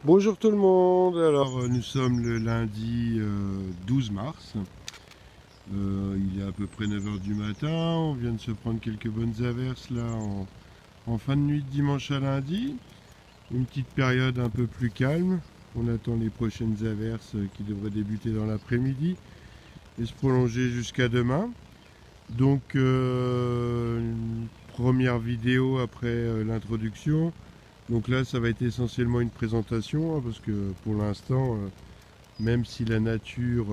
Bonjour tout le monde, alors nous sommes le lundi 12 mars, il est à peu près 9 heures du matin, on vient de se prendre quelques bonnes averses là en fin de nuit de dimanche à lundi, une petite période un peu plus calme, on attend les prochaines averses qui devraient débuter dans l'après-midi et se prolonger jusqu'à demain. Donc une première vidéo après l'introduction. Donc là, ça va être essentiellement une présentation, hein, parce que pour l'instant, même si la nature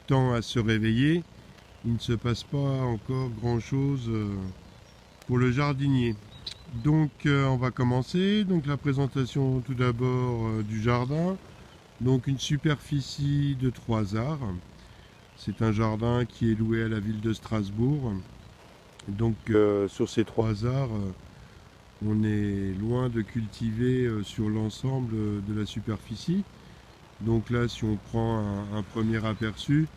tend à se réveiller, il ne se passe pas encore grand-chose pour le jardinier. Donc on va commencer. Donc la présentation tout d'abord du jardin. Donc une superficie de 3 arts. C'est un jardin qui est loué à la ville de Strasbourg. Donc sur ces 3 arts, on est loin de cultiver sur l'ensemble de la superficie. Donc là, si on prend un premier aperçu,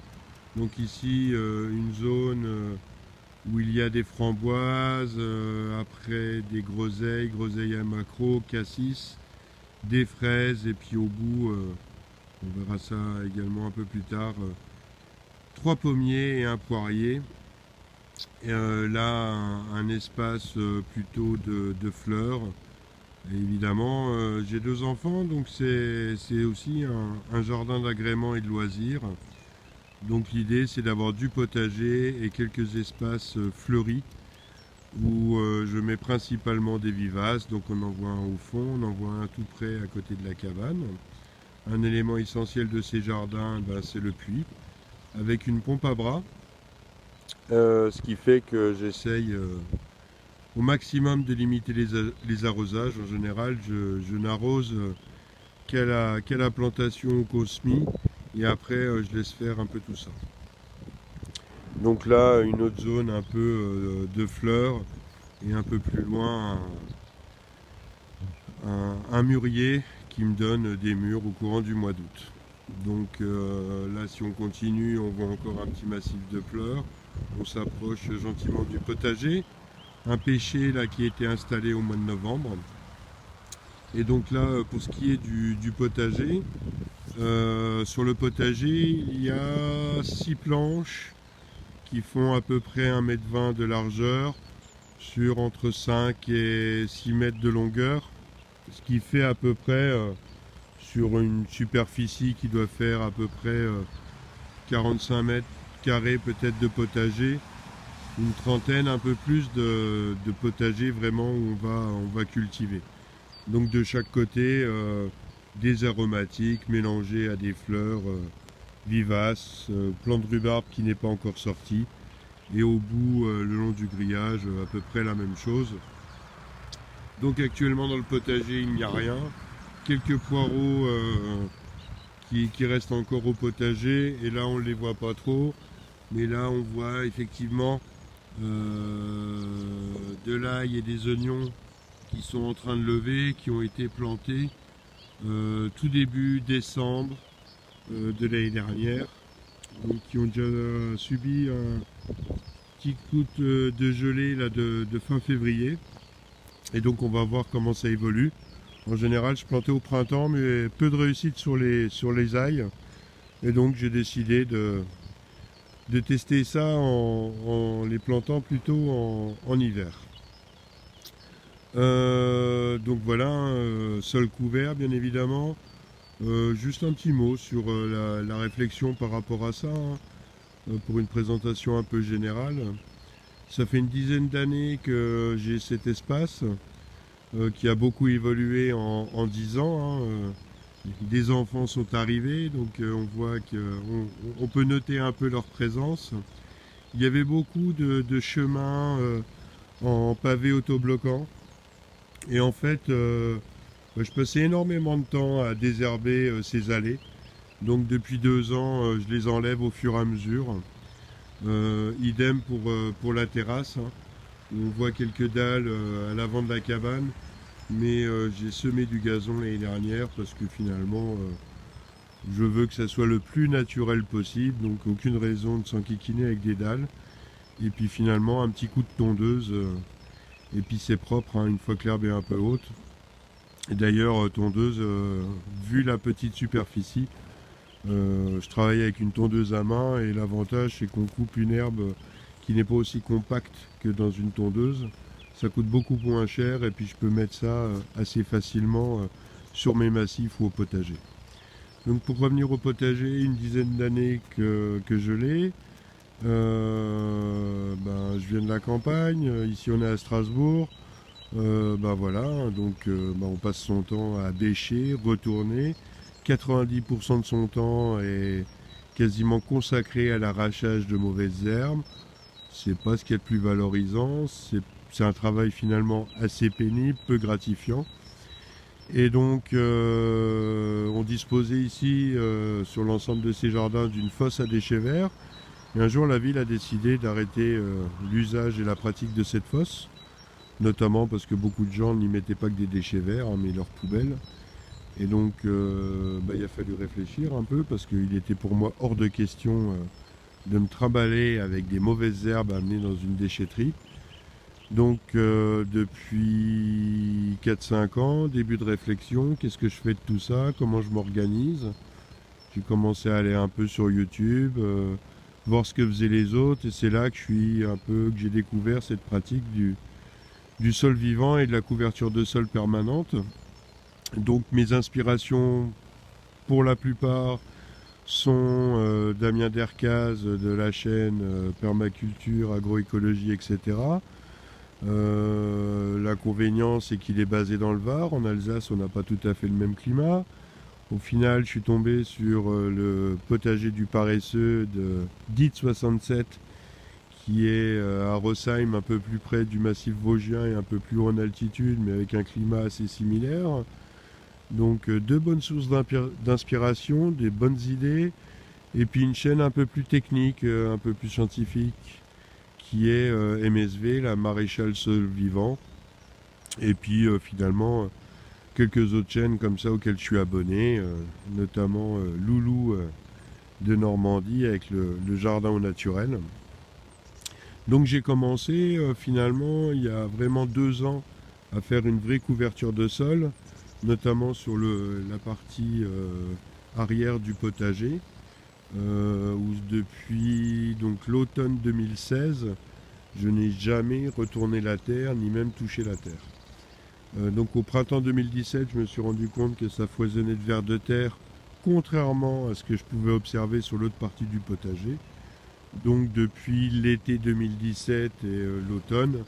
donc ici une zone où il y a des framboises, après des groseilles, groseilles à macro, cassis, des fraises et puis au bout, on verra ça également un peu plus tard, 3 pommiers et un poirier. Et là, un espace plutôt de fleurs. Et évidemment, j'ai 2 enfants, donc c'est aussi un jardin d'agrément et de loisirs. Donc l'idée, c'est d'avoir du potager et quelques espaces fleuris où je mets principalement des vivaces. Donc on en voit un au fond, on en voit un tout près à côté de la cabane. Un élément essentiel de ces jardins, ben, c'est le puits, avec une pompe à bras. Ce qui fait que j'essaye au maximum de limiter les arrosages. En général, je n'arrose qu'à la plantation ou qu'au semis, et après je laisse faire un peu tout ça. Donc là, une autre zone un peu de fleurs, et un peu plus loin, un mûrier qui me donne des mûres au courant du mois d'août. Donc là, si on continue, on voit encore un petit massif de fleurs. On s'approche gentiment du potager. Un pêcher là qui a été installé au mois de novembre. Et donc là, pour ce qui est du potager, sur le potager, il y a 6 planches qui font à peu près 1,20 m de largeur sur entre 5 et 6 mètres de longueur, ce qui fait à peu près sur une superficie qui doit faire à peu près 45 mètres carrés peut-être de potager, une trentaine, un peu plus de potager vraiment où on va cultiver. Donc de chaque côté, des aromatiques mélangés à des fleurs vivaces, plant de rhubarbe qui n'est pas encore sorti, et au bout, le long du grillage, à peu près la même chose. Donc actuellement dans le potager, il n'y a rien. Quelques poireaux qui restent encore au potager, et là on ne les voit pas trop, mais là on voit effectivement de l'ail et des oignons qui sont en train de lever, qui ont été plantés tout début décembre de l'année dernière, donc qui ont déjà subi un petit coup de gelée là, de fin février. Et donc on va voir comment ça évolue. En général, je plantais au printemps, mais peu de réussite sur les ailes. Et donc j'ai décidé de tester ça en les plantant plutôt en hiver. Donc voilà, sol couvert bien évidemment. Juste un petit mot sur la réflexion par rapport à ça, hein, pour une présentation un peu générale. Ça fait une dizaine d'années que j'ai cet espace qui a beaucoup évolué en 10 ans. Hein, des enfants sont arrivés, donc on voit qu'on peut noter un peu leur présence. Il y avait beaucoup de chemins en pavé autobloquant. Et en fait, je passais énormément de temps à désherber ces allées. Donc depuis 2 ans, je les enlève au fur et à mesure. Idem pour la terrasse, hein. On voit quelques dalles à l'avant de la cabane, mais j'ai semé du gazon l'année dernière parce que finalement, je veux que ça soit le plus naturel possible, donc aucune raison de s'enquiquiner avec des dalles. Et puis finalement, un petit coup de tondeuse, et puis c'est propre, hein, une fois que l'herbe est un peu haute. Et d'ailleurs, tondeuse, vu la petite superficie, je travaille avec une tondeuse à main et l'avantage c'est qu'on coupe une herbe qui n'est pas aussi compacte que dans une tondeuse. Ça coûte beaucoup moins cher et puis je peux mettre ça assez facilement sur mes massifs ou au potager. Donc pour revenir au potager, une dizaine d'années que je l'ai. Je viens de la campagne, ici on est à Strasbourg. Voilà, donc on passe son temps à bêcher, retourner. 90% de son temps est quasiment consacré à l'arrachage de mauvaises herbes. C'est pas ce qu'il y a de plus valorisant, c'est un travail finalement assez pénible, peu gratifiant. Et donc on disposait ici sur l'ensemble de ces jardins d'une fosse à déchets verts. Et un jour la ville a décidé d'arrêter l'usage et la pratique de cette fosse, notamment parce que beaucoup de gens n'y mettaient pas que des déchets verts, mais leurs poubelles. Et donc il a fallu réfléchir un peu parce qu'il était pour moi hors de question de me trimballer avec des mauvaises herbes à amener dans une déchetterie. Donc depuis 4-5 ans, début de réflexion, qu'est-ce que je fais de tout ça, comment je m'organise. J'ai commencé à aller un peu sur YouTube, voir ce que faisaient les autres, et c'est là que j'ai découvert cette pratique du sol vivant et de la couverture de sol permanente. Donc mes inspirations, pour la plupart, sont Damien Dercaz de la chaîne Permaculture, Agroécologie, etc. L'inconvénient, c'est qu'il est basé dans le Var. En Alsace, on n'a pas tout à fait le même climat. Au final, je suis tombé sur le potager du paresseux de DIT 67, qui est à Rosheim, un peu plus près du massif vosgien et un peu plus haut en altitude, mais avec un climat assez similaire. Donc deux bonnes sources d'inspiration, des bonnes idées, et puis une chaîne un peu plus technique, un peu plus scientifique, qui est MSV, la Maréchal Sol Vivant. Et puis finalement, quelques autres chaînes comme ça auxquelles je suis abonné, notamment Loulou de Normandie avec le jardin au naturel. Donc j'ai commencé finalement il y a vraiment 2 ans à faire une vraie couverture de sol, notamment sur la partie arrière du potager, où depuis donc l'automne 2016, je n'ai jamais retourné la terre, ni même touché la terre. Donc au printemps 2017, je me suis rendu compte que ça foisonnait de vers de terre, contrairement à ce que je pouvais observer sur l'autre partie du potager. Donc depuis l'été 2017 et l'automne,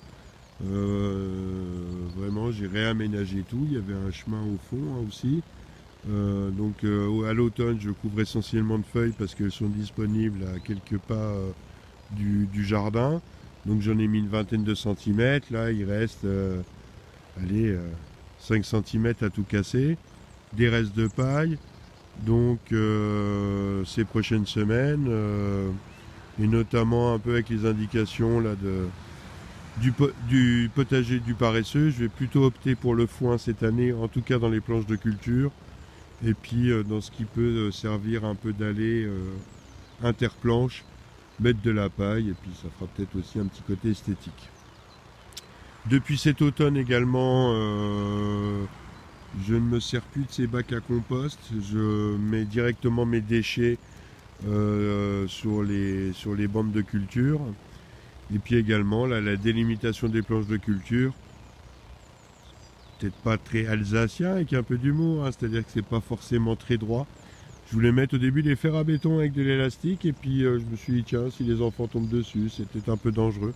vraiment j'ai réaménagé tout. Il y avait un chemin au fond aussi. À l'automne, je couvre essentiellement de feuilles parce qu'elles sont disponibles à quelques pas du jardin. Donc j'en ai mis une vingtaine de centimètres. Là, il reste 5 cm à tout casser. Des restes de paille. Donc ces prochaines semaines, et notamment un peu avec les indications là, du potager du paresseux, je vais plutôt opter pour le foin cette année, en tout cas dans les planches de culture. Et puis dans ce qui peut servir un peu d'allée interplanche, mettre de la paille, et puis ça fera peut-être aussi un petit côté esthétique. Depuis cet automne également, je ne me sers plus de ces bacs à compost, je mets directement mes déchets sur les bandes de culture. Et puis également la délimitation des planches de culture, peut-être pas très alsacien avec un peu d'humour, c'est-à-dire que c'est pas forcément très droit. Je voulais mettre au début des fers à béton avec de l'élastique et puis je me suis dit tiens, si les enfants tombent dessus, c'était un peu dangereux.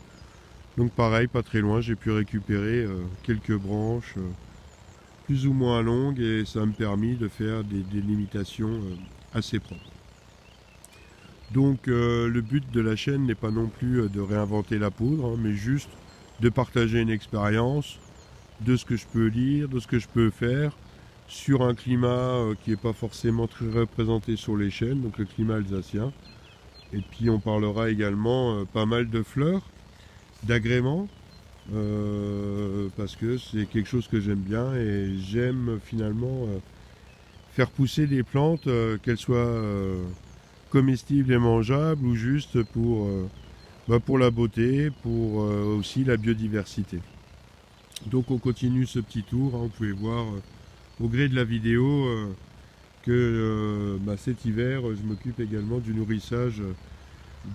Donc pareil, pas très loin, j'ai pu récupérer quelques branches plus ou moins longues et ça m'a permis de faire des délimitations assez propres. Donc le but de la chaîne n'est pas non plus de réinventer la poudre, mais juste de partager une expérience de ce que je peux lire, de ce que je peux faire sur un climat qui n'est pas forcément très représenté sur les chaînes, donc le climat alsacien. Et puis on parlera également pas mal de fleurs, d'agréments, parce que c'est quelque chose que j'aime bien et j'aime finalement faire pousser des plantes, qu'elles soient comestibles et mangeables ou juste pour la beauté, pour aussi la biodiversité. Donc on continue ce petit tour, hein, vous pouvez voir au gré de la vidéo que cet hiver, je m'occupe également du nourrissage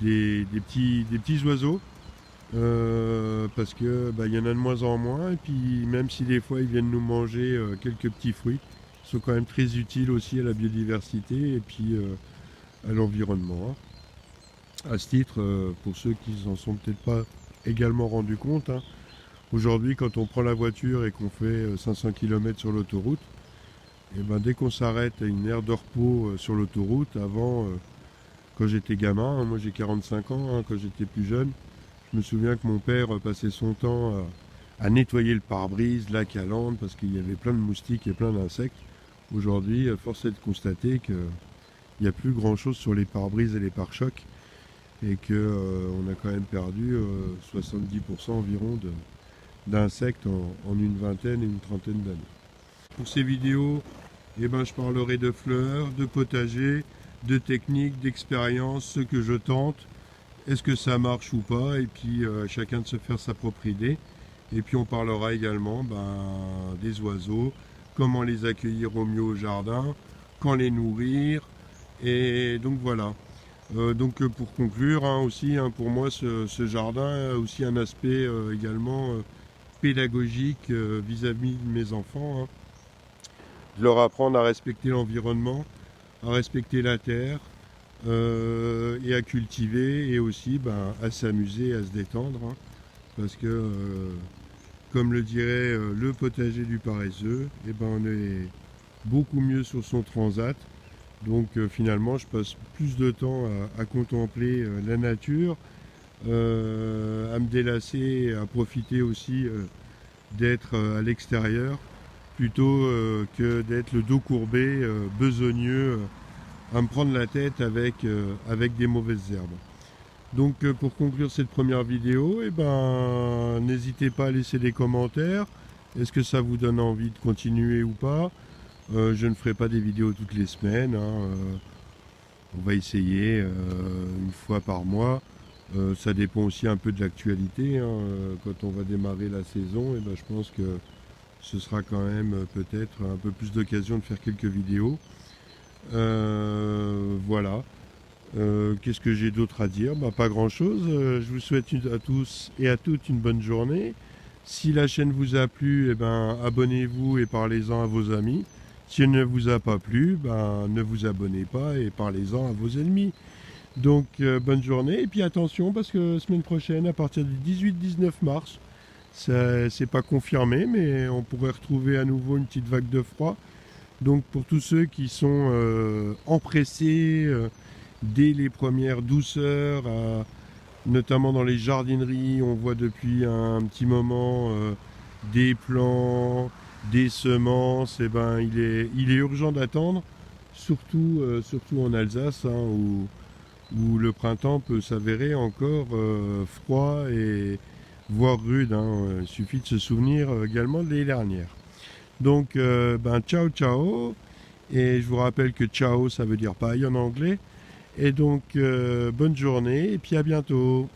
des petits oiseaux. Parce que il y en a de moins en moins, et puis même si des fois ils viennent nous manger quelques petits fruits, ils sont quand même très utiles aussi à la biodiversité et puis à l'environnement, hein. À ce titre, pour ceux qui s'en sont peut-être pas également rendus compte, hein, aujourd'hui quand on prend la voiture et qu'on fait 500 km sur l'autoroute, et dès qu'on s'arrête à une aire de repos sur l'autoroute, avant, quand j'étais gamin, hein, moi j'ai 45 ans, hein, quand j'étais plus jeune, je me souviens que mon père passait son temps à nettoyer le pare-brise, la calandre, parce qu'il y avait plein de moustiques et plein d'insectes. Aujourd'hui, force est de constater qu'il n'y a plus grand-chose sur les pare-brises et les pare-chocs, et qu'on a quand même perdu 70% environ d'insectes en une vingtaine et une trentaine d'années. Pour ces vidéos, je parlerai de fleurs, de potager, de techniques, d'expériences, ce que je tente. Est-ce que ça marche ou pas? Et puis chacun de se faire sa propre idée. Et puis on parlera également des oiseaux, comment les accueillir au mieux au jardin, quand les nourrir. Et donc voilà. Pour conclure, hein, aussi, hein, pour moi ce jardin a aussi un aspect également pédagogique vis-à-vis de mes enfants, hein. De leur apprendre à respecter l'environnement, à respecter la terre, et à cultiver, et aussi à s'amuser, à se détendre, hein, parce que comme le dirait le potager du paresseux, on est beaucoup mieux sur son transat. Donc finalement je passe plus de temps à contempler la nature, à me délasser, à profiter aussi d'être à l'extérieur, plutôt que d'être le dos courbé, besogneux, à me prendre la tête avec des mauvaises herbes. Donc pour conclure cette première vidéo, n'hésitez pas à laisser des commentaires. Est-ce que ça vous donne envie de continuer ou pas? Je ne ferai pas des vidéos toutes les semaines, hein. On va essayer une fois par mois. Ça dépend aussi un peu de l'actualité, hein. Quand on va démarrer la saison, je pense que ce sera quand même peut-être un peu plus d'occasion de faire quelques vidéos. Voilà. Qu'est-ce que j'ai d'autre à dire? Pas grand chose. Je vous souhaite à tous et à toutes une bonne journée. Si la chaîne vous a plu, abonnez-vous et parlez-en à vos amis. Si elle ne vous a pas plu, ne vous abonnez pas et parlez-en à vos ennemis. Donc bonne journée, et puis attention, parce que semaine prochaine, à partir du 18-19 mars, c'est pas confirmé, mais on pourrait retrouver à nouveau une petite vague de froid. Donc pour tous ceux qui sont empressés dès les premières douceurs, notamment dans les jardineries, on voit depuis un petit moment des plants, des semences, il est urgent d'attendre, surtout en Alsace, hein, où le printemps peut s'avérer encore froid et voire rude, hein. Il suffit de se souvenir également de l'année dernière. Donc ciao ciao, et je vous rappelle que ciao ça veut dire bye en anglais, et donc bonne journée et puis à bientôt.